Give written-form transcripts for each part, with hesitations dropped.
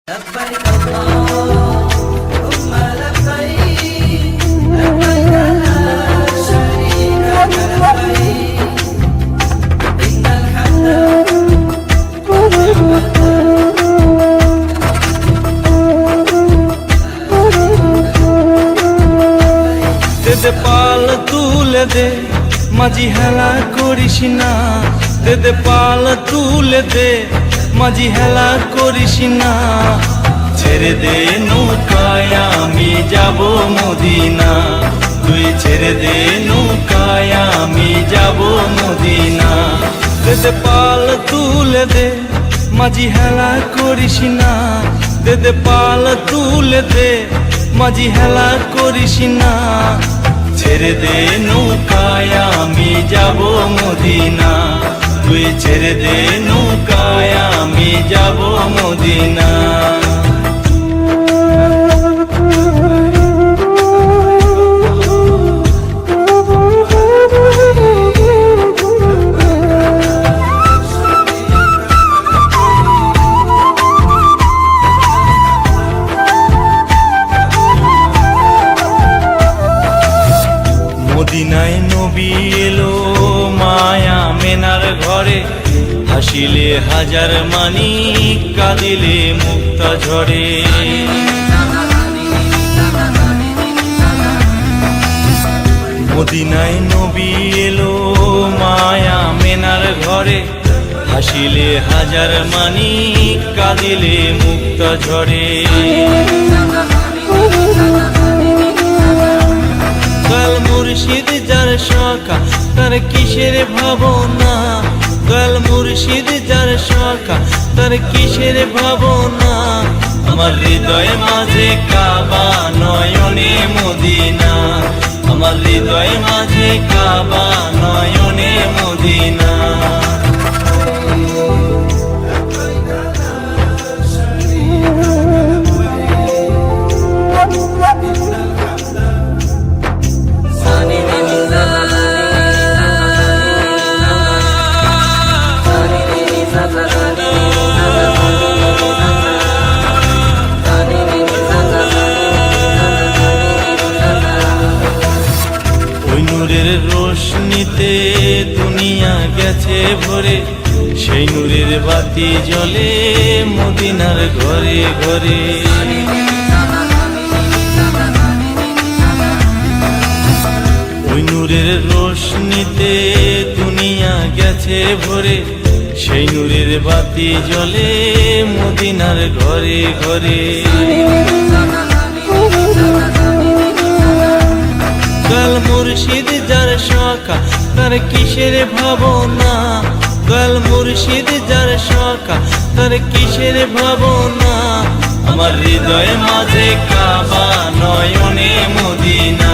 لبيك اللهم لبيك لبيك لا شريك لك لبيك إن الحمد দে পাল তুলে দে মাঝি হেলা করিস না, দে পাল তুলে দে মাঝি হেলা করিস না। ছেড়ে দে নৌকায় আমি যাব মদিনা, তুই ছেড়ে দে নৌকায় আমি যাব মদিনা। দে পাল তুলে দে মাঝি হেলা করিস না, দে পাল তুলে দে মাঝি হেলা করিস না। ছেড়ে দে নৌকায় আমি যাব মদিনা, তুই ছেড়ে দে নৌকায় আমি যাব মদিনা। মদিনায় নবী এলো মায়া মেনার ঘরে, হাসিলে হাজার মানি কাঁদিলে মুক্তা ঝরে। মদিনায় নবী এলো মায়া মেনার ঘরে, হাসিলে হাজার মানি কাঁদিলে মুক্তা ঝরে। দয়াল মুর্শিদ যার সখা তার কিসের ভাবনা, দয়াল মুর্শিদ যার সখা তার কিসের ভাবনা। আমার হৃদয় মাঝে কাবা নয়নে মদিনা, আমার হৃদয় মাঝে কাবা নয়নে মদিনা। রোশনিতে দুনিয়া গেছে ভরে, সেই নূরের বাতি জ্বলে মদিনার ঘরে ঘরে। ওই নূরের রোশনিতে দুনিয়া গেছে ভরে, সেই নূরের বাতি জ্বলে মদিনার ঘরে ঘরে। দয়াল মুর্শিদ যার সখা তার কিসের ভাবনা, দয়াল মুর্শিদ যার সখা তার কিসের ভাবনা। আমার হৃদয় মাঝে কাবা নয়নে মদিনা,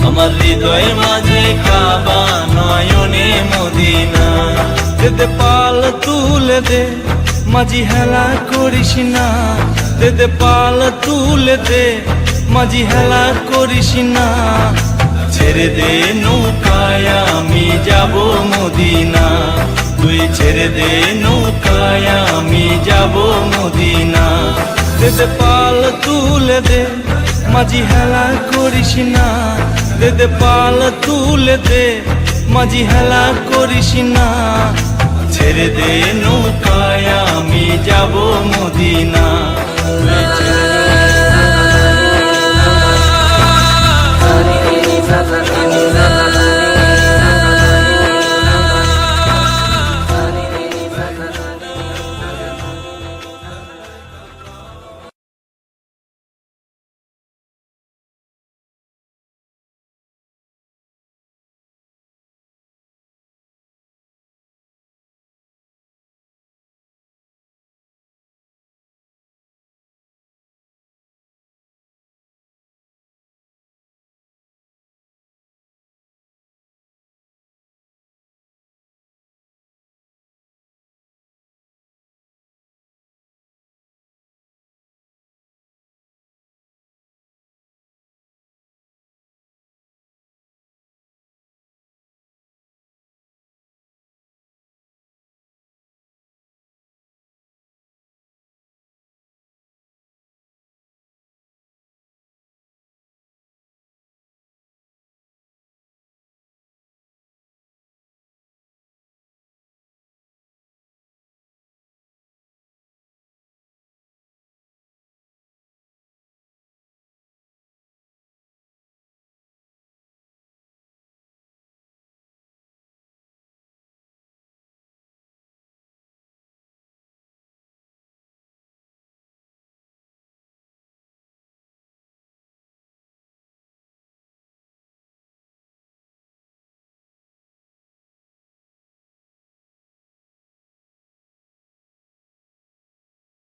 আমার হৃদয় মাঝে কাবা নয়নে মদিনা। দে পাল তুলে দে মাঝি হেলা করিস না, দে পাল তুলে দে মাঝি হেলা করিস না। ছেড়ে দে নৌকায় আমি যাব মদিনা, তুই ছেড়ে দে নৌকায় আমি যাব মদিনা। দে পাল তুলে দে মাঝি হেলা করিস না, দে পাল তুলে দে মাঝি হেলা করিস না। ছেড়ে দে নৌকায় আমি যাব মদিনা,